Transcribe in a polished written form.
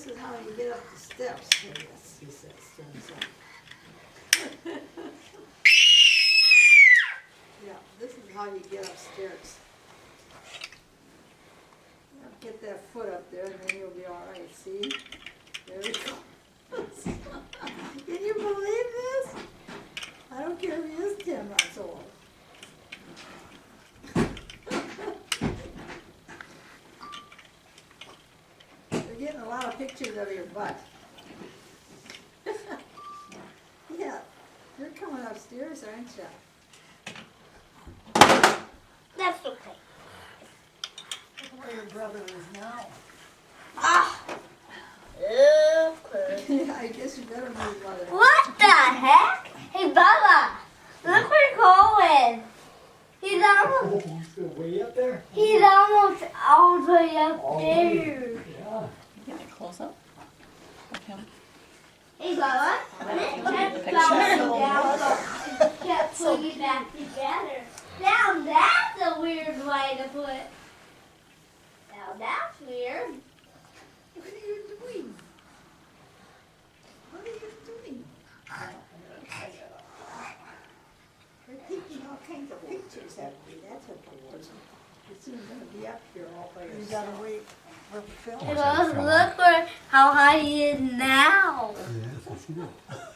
is how you get up the steps. Oh, yes, he says. Yeah, this is how you get upstairs. Now get that foot up there and then you'll be all right, see? There we go. Can you believe this? I don't care if he is 10 months old. They're getting a lot of pictures of your butt. Yeah, you're coming upstairs, aren't you? That's okay. Where your brother is now. Ah! Okay. Yeah, I guess you better move, mother. What the heck? Hey, Bubba, look where Cole is. He's almost, Oh, he's way up there? he's almost all the way up All the way. there. Yeah. Get a close up of him. Hey, Bubba, let's Picture. Can't put you back together. Now that's a weird way to put. Now that's weird. What are you doing? What are you doing? We're taking all kinds of pictures, haven't we? That's what it was. You're soon gonna be up here all by yourself. You gotta wait for Hey, Phil. Bubba, look where how high he is now. Yes, I see that.